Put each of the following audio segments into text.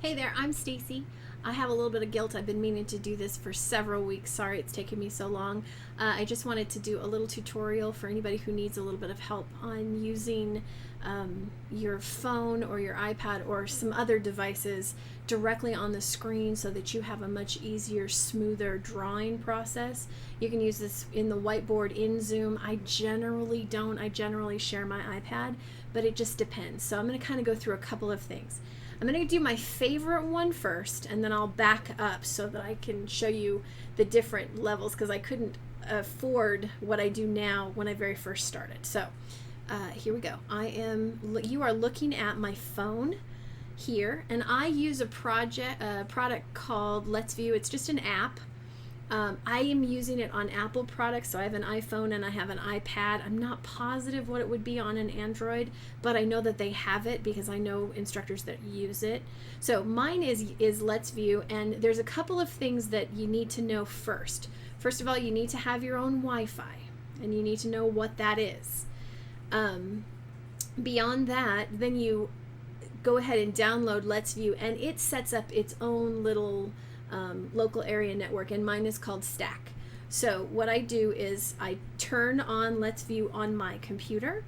Hey there, I'm Stacy. I have a little bit of guilt. I've been meaning to do this for several weeks. Sorry it's taken me so long. I just wanted to do a little tutorial for anybody who needs a little bit of help on using your phone or your iPad or some other devices directly on the screen so that you have a much easier, smoother drawing process. You can use this in the whiteboard in Zoom. I generally don't. I generally share my iPad, but it just depends. So I'm going to kind of go through a couple of things. I'm going to do my favorite one first, and then I'll back up so that I can show you the different levels, because I couldn't afford what I do now when I very first started. So here we go. You are looking at my phone here, and I use a product called Let's View. It's just an app. I am using it on Apple products, so I have an iPhone and I have an iPad. I'm not positive what it would be on an Android, but I know that they have it because I know instructors that use it. So mine is Let's View, and there's a couple of things that you need to know first. First of all, you need to have your own Wi-Fi, and you need to know what that is. Beyond that, then you go ahead and download Let's View, and it sets up its own little local area network, and mine is called Stack. So what I do is I turn on Let's View on my computer,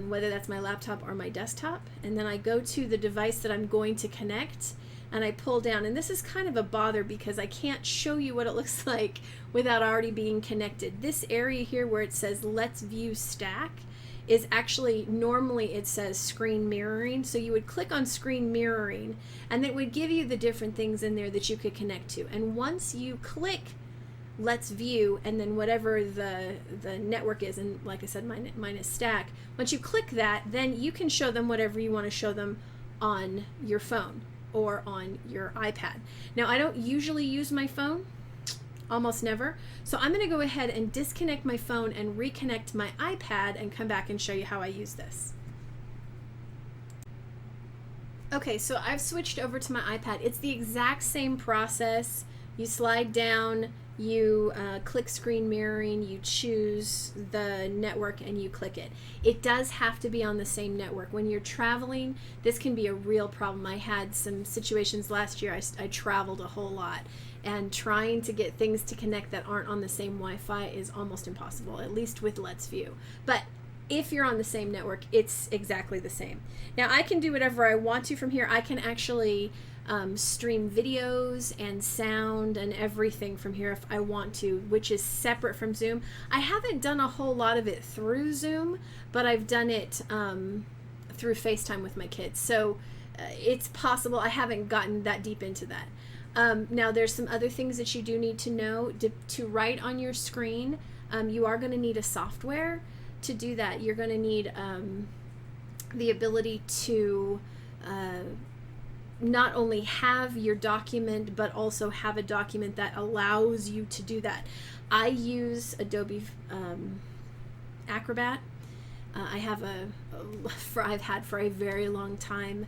whether that's my laptop or my desktop, and then I go to the device that I'm going to connect, and I pull down, and this is kind of a bother because I can't show you what it looks like without already being connected. This area here where it says Let's View Stack is actually, normally it says screen mirroring, so you would click on screen mirroring and it would give you the different things in there that you could connect to. And once you click Let's View, and then whatever the network is, and like I said, mine is Stack, once you click that, then you can show them whatever you want to show them on your phone or on your iPad. Now, I don't usually use my phone, almost never. So I'm going to go ahead and disconnect my phone and reconnect my iPad and come back and show you how I use this. Okay, so I've switched over to my iPad. It's the exact same process. You slide down, you click screen mirroring, you choose the network, and you click it. It does have to be on the same network. When you're traveling, this can be a real problem. I had some situations last year. I traveled a whole lot, and trying to get things to connect that aren't on the same Wi-Fi is almost impossible, at least with Let's View. But if you're on the same network, it's exactly the same. Now, I can do whatever I want to from here. I can actually stream videos and sound and everything from here if I want to, which is separate from Zoom. I haven't done a whole lot of it through Zoom, but I've done it through FaceTime with my kids. So it's possible. I haven't gotten that deep into that. Now, there's some other things that you do need to know. To write on your screen, you are going to need a software to do that. You're going to need the ability to not only have your document, but also have a document that allows you to do that. I use Adobe Acrobat. I have I've had for a very long time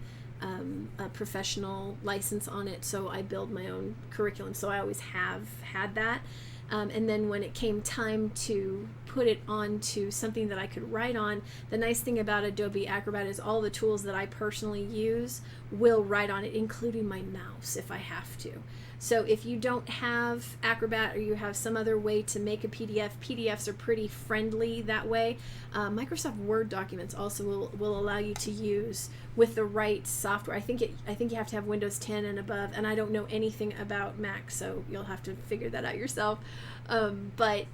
a professional license on it, so I build my own curriculum, so I always have had that. And then when it came time to put it onto something that I could write on, the nice thing about Adobe Acrobat is all the tools that I personally use will write on it, including my mouse if I have to. So if you don't have Acrobat, or you have some other way to make a PDF, PDFs are pretty friendly that way. Microsoft Word documents also will allow you to use with the right software. I think you have to have Windows 10 and above, and I don't know anything about Mac, so you'll have to figure that out yourself. But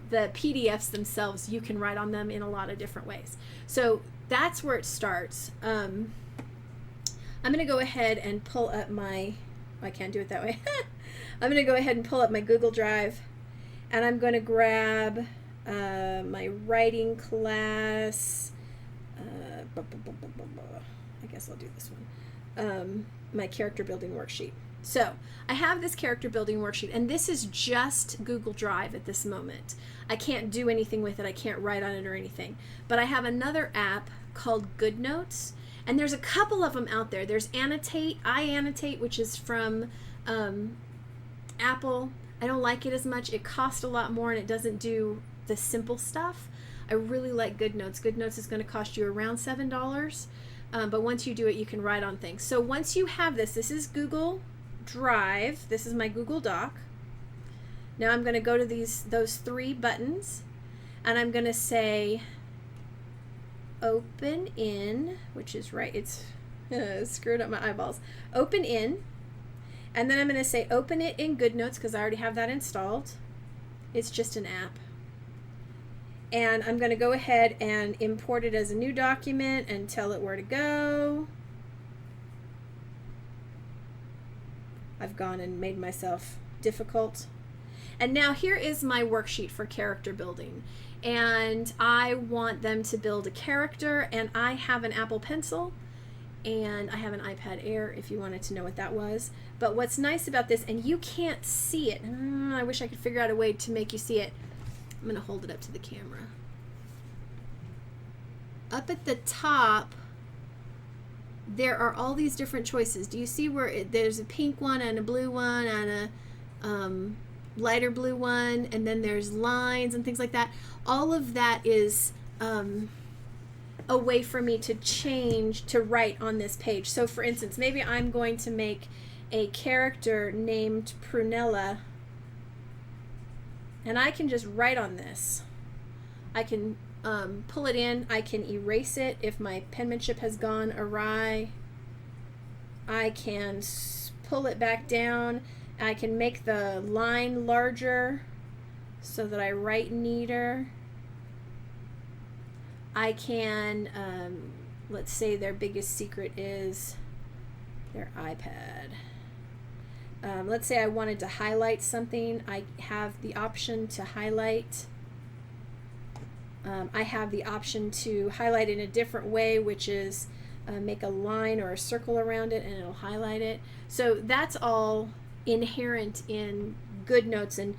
the PDFs themselves, you can write on them in a lot of different ways. So that's where it starts. I'm going to go ahead and pull up I can't do it that way. I'm going to go ahead and pull up my Google Drive, and I'm going to grab my writing class. I guess I'll do this one. My character building worksheet. So I have this character building worksheet, and this is just Google Drive at this moment. I can't do anything with it. I can't write on it or anything. But I have another app called GoodNotes. And there's a couple of them out there. There's iAnnotate, which is from Apple. I don't like it as much. It costs a lot more, and it doesn't do the simple stuff. I really like GoodNotes. GoodNotes is going to cost you around $7. but once you do it, you can write on things. So once you have this, this is Google Drive. This is my Google Doc. Now I'm going to go to those 3 buttons, and I'm going to say open in, which is right. It's screwed up my eyeballs. Open in, and then I'm going to say open it in GoodNotes because I already have that installed. It's just an app. And I'm going to go ahead and import it as a new document and tell it where to go. I've gone and made myself difficult. And now here is my worksheet for character building. And I want them to build a character, and I have an Apple Pencil and I have an iPad Air if you wanted to know what that was. But what's nice about this, and you can't see it, I wish I could figure out a way to make you see it. I'm going to hold it up to the camera. Up at the top, there are all these different choices. Do you see where there's a pink one and a blue one and a lighter blue one, and then there's lines and things like that? All of that is a way for me to change, to write on this page. So for instance, maybe I'm going to make a character named Prunella, and I can just write on this. I can pull it in, I can erase it if my penmanship has gone awry. I can pull it back down. I can make the line larger so that I write neater. I can, let's say their biggest secret is their iPad. Let's say I wanted to highlight something. I have the option to highlight. I have the option to highlight in a different way, which is make a line or a circle around it and it'll highlight it. So that's all inherent in GoodNotes, and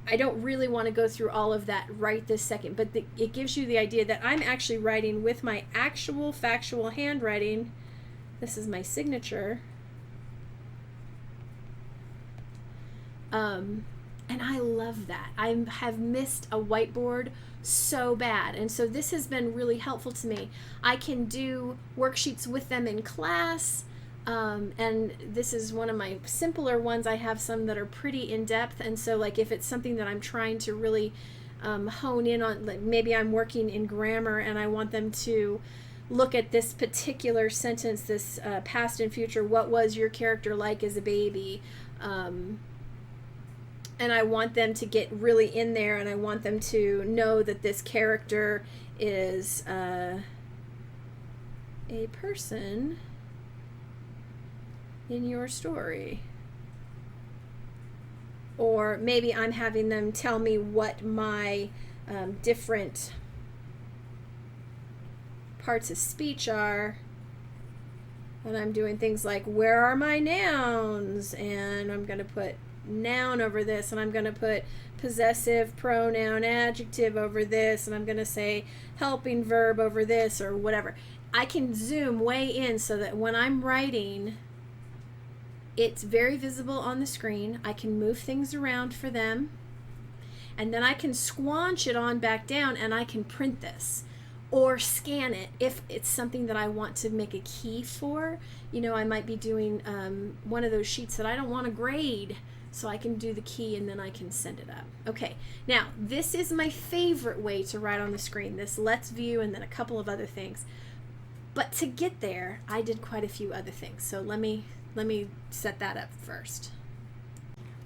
I don't really want to go through all of that right this second, but it gives you the idea that I'm actually writing with my actual factual handwriting. This is my signature. And I love that. I have missed a whiteboard so bad, and so this has been really helpful to me. I can do worksheets with them in class, and this is one of my simpler ones. I have some that are pretty in-depth, and so like if it's something that I'm trying to really hone in on, like maybe I'm working in grammar and I want them to look at this particular sentence, this past and future, what was your character like as a baby? And I want them to get really in there, and I want them to know that this character is a person in your story. Or maybe I'm having them tell me what my different parts of speech are. And I'm doing things like, where are my nouns? And I'm going to put noun over this, and I'm going to put possessive pronoun adjective over this, and I'm going to say helping verb over this, or whatever. I can zoom way in so that when I'm writing, it's very visible on the screen. I can move things around for them, and then I can squanch it on back down, and I can print this or scan it if it's something that I want to make a key for. You know, I might be doing one of those sheets that I don't want to grade, so I can do the key and then I can send it up. Okay, now this is my favorite way to write on the screen, this Let's View and then a couple of other things. But to get there, I did quite a few other things. So let me set that up first.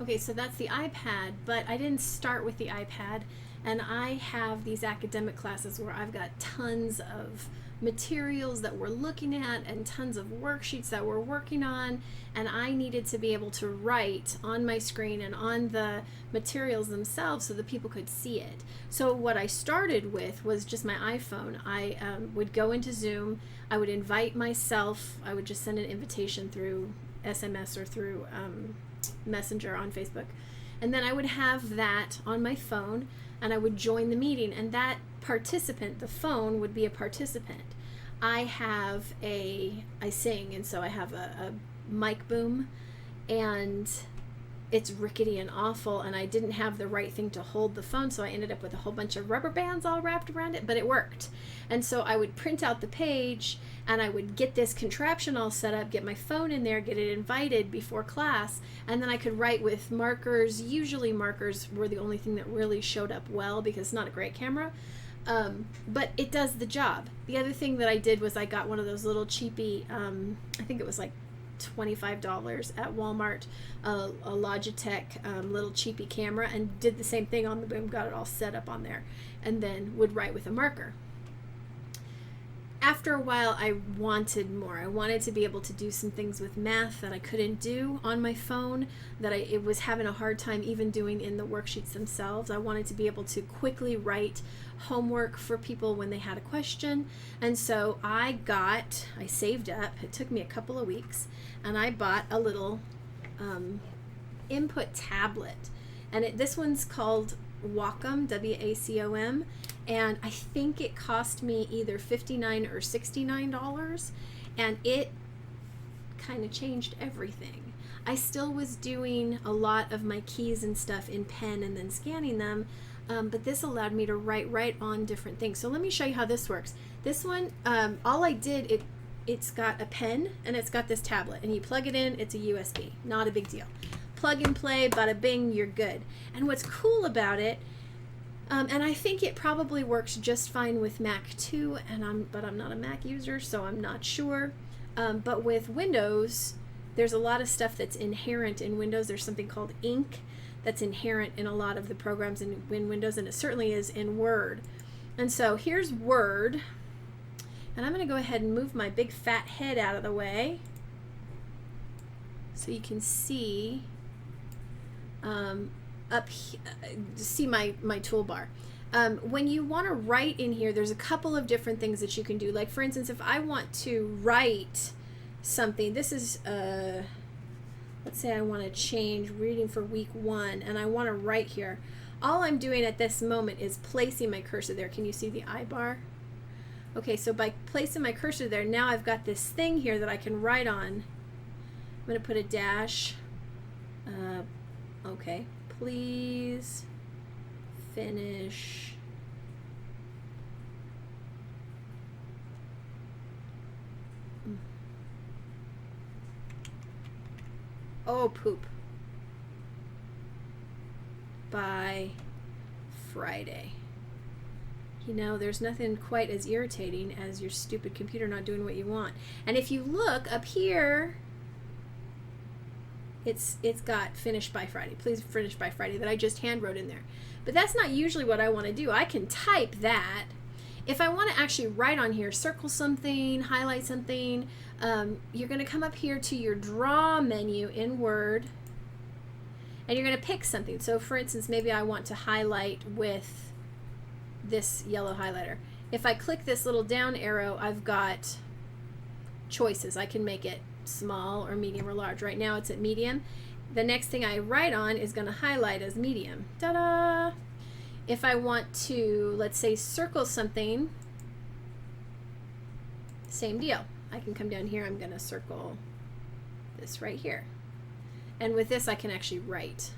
Okay, so that's the iPad, but I didn't start with the iPad, and I have these academic classes where I've got tons of materials that we're looking at and tons of worksheets that we're working on, and I needed to be able to write on my screen and on the materials themselves so that people could see it. So what I started with was just my iPhone. I would go into Zoom, I would invite myself, I would just send an invitation through SMS or through Messenger on Facebook, and then I would have that on my phone, and I would join the meeting, and that participant, the phone, would be a participant. I sing, and so I have a mic boom, and it's rickety and awful, and I didn't have the right thing to hold the phone, so I ended up with a whole bunch of rubber bands all wrapped around it, but it worked. And so I would print out the page, and I would get this contraption all set up, get my phone in there, get it invited before class, and then I could write with markers. Usually markers were the only thing that really showed up well because it's not a great camera, but it does the job. The other thing that I did was I got one of those little cheapy, I think it was like $25 at Walmart, a Logitech little cheapy camera, and did the same thing on the boom, got it all set up on there, and then would write with a marker. After a while, I wanted more. I wanted to be able to do some things with math that I couldn't do on my phone, that it was having a hard time even doing in the worksheets themselves. I wanted to be able to quickly write homework for people when they had a question. And so I saved up, it took me a couple of weeks, and I bought a little input tablet. And this one's called Wacom, W-A-C-O-M, and I think it cost me either $59 or $69, and it kind of changed everything. I still was doing a lot of my keys and stuff in pen and then scanning them, but this allowed me to write right on different things. So let me show you how this works. This one, all I did, it's got a pen and it's got this tablet, and you plug it in, it's a USB, not a big deal. Plug and play, bada bing, you're good. And what's cool about it, and I think it probably works just fine with Mac too, but I'm not a Mac user, so I'm not sure. But with Windows, there's a lot of stuff that's inherent in Windows. There's something called ink that's inherent in a lot of the programs in Windows, and it certainly is in Word. And so here's Word, and I'm going to go ahead and move my big fat head out of the way so you can see see my toolbar. When you want to write in here, there's a couple of different things that you can do. Like, for instance, if I want to write something, this is let's say I want to change reading for week 1, and I want to write here. All I'm doing at this moment is placing my cursor there. Can you see the I bar? Okay, so by placing my cursor there, now I've got this thing here that I can write on. I'm going to put a dash. Okay, please finish oh poop by Friday. You know, there's nothing quite as irritating as your stupid computer not doing what you want. And if you look up here, it's got finish by Friday. Please finish by Friday, that I just hand wrote in there. But that's not usually what I want to do. I can type that. If I want to actually write on here, circle something, highlight something, you're going to come up here to your draw menu in Word, and you're going to pick something. So for instance, maybe I want to highlight with this yellow highlighter. If I click this little down arrow, I've got choices. I can make it small or medium or large. Right now it's at medium. The next thing I write on is going to highlight as medium. Ta-da! If I want to, let's say, circle something, same deal. I can come down here, I'm going to circle this right here. And with this I can actually write.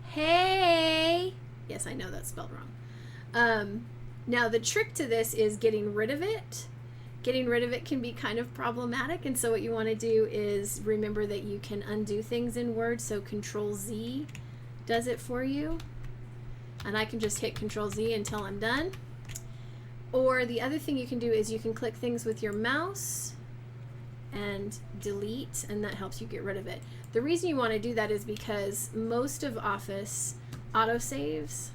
Hey! Yes, I know that's spelled wrong. Now the trick to this is getting rid of it. Getting rid of it can be kind of problematic, and so what you want to do is remember that you can undo things in Word, so Control-Z does it for you. And I can just hit Control-Z until I'm done. Or the other thing you can do is you can click things with your mouse and delete, and that helps you get rid of it. The reason you want to do that is because most of Office autosaves.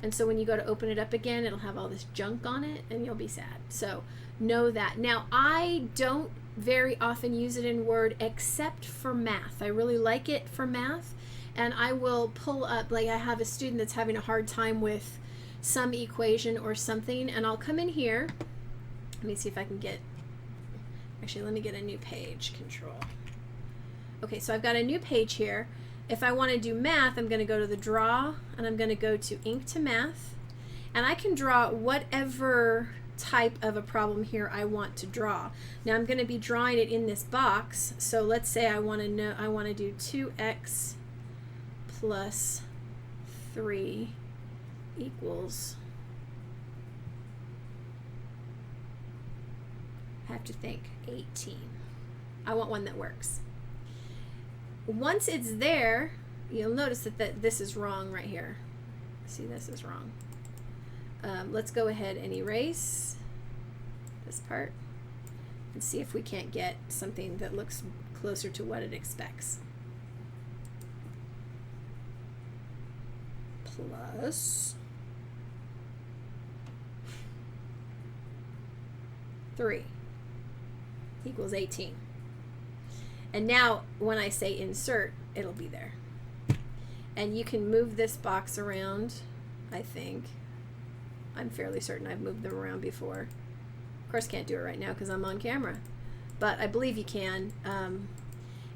And so when you go to open it up again, it'll have all this junk on it, and you'll be sad. So know that. Now, I don't very often use it in Word except for math. I really like it for math, and I will pull up, like I have a student that's having a hard time with some equation or something, and I'll come in here. Let me see if I can get, actually let me get a new page, Control. Okay, so I've got a new page here. If I want to do math, I'm going to go to the draw, and I'm going to go to ink to math, and I can draw whatever type of a problem here I want to draw. Now I'm going to be drawing it in this box. So let's say I want to do 2x plus 3 equals, I have to think, 18. I want one that works. Once it's there, you'll notice that this is wrong right here. See, this is wrong. Let's go ahead and erase this part and see if we can't get something that looks closer to what it expects. Plus 3 equals 18. And now when I say insert, it'll be there. And you can move this box around, I think. I'm fairly certain I've moved them around before. Of course, can't do it right now because I'm on camera, but I believe you can.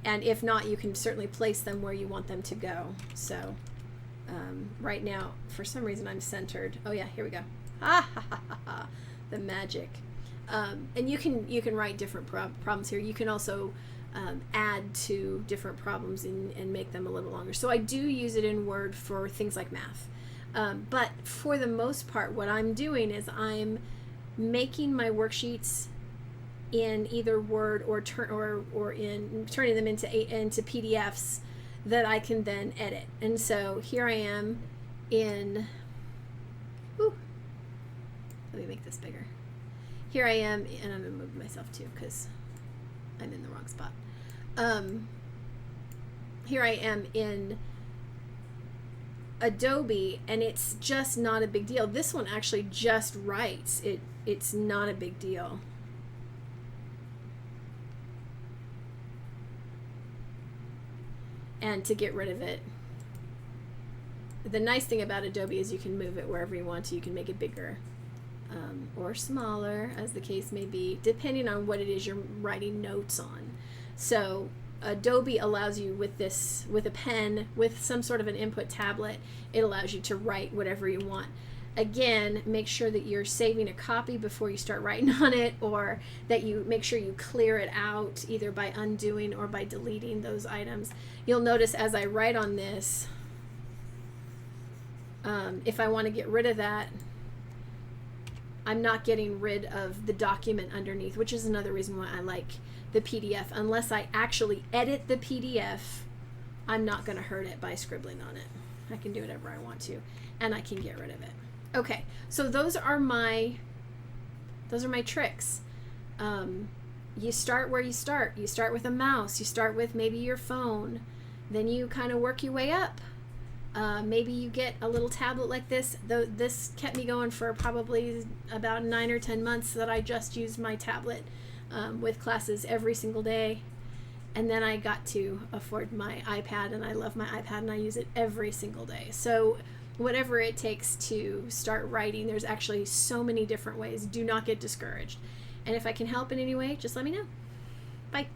And if not, you can certainly place them where you want them to go. So right now, for some reason, I'm centered. Oh yeah, here we go. Ha ha ha ha ha! The magic. And you can write different problems here. You can also add to different problems and make them a little longer. So I do use it in Word for things like math. But for the most part, what I'm doing is I'm making my worksheets in either Word or turning them into PDFs that I can then edit. And so here I am in, let me make this bigger. Here I am, and I'm going to move myself too because I'm in the wrong spot. Here I am in Adobe, and it's just not a big deal. This one actually just writes. It's not a big deal. And to get rid of it, the nice thing about Adobe is you can move it wherever you want to. You can make it bigger or smaller, as the case may be, depending on what it is you're writing notes on. So Adobe allows you with a pen, with some sort of an input tablet, it allows you to write whatever you want. Again, make sure that you're saving a copy before you start writing on it, or that you make sure you clear it out either by undoing or by deleting those items. You'll notice as I write on this, if I want to get rid of that, I'm not getting rid of the document underneath, which is another reason why I like the PDF. Unless I actually edit the PDF, I'm not going to hurt it by scribbling on it. I can do whatever I want to, and I can get rid of it. Okay, so those are my tricks. You start where you start. You start with a mouse. You start with maybe your phone. Then you kind of work your way up. Maybe you get a little tablet like this. This kept me going for probably about 9 or 10 months that I just used my tablet with classes every single day. And then I got to afford my iPad, and I love my iPad, and I use it every single day. So whatever it takes to start writing, there's actually so many different ways. Do not get discouraged. And if I can help in any way, just let me know. Bye.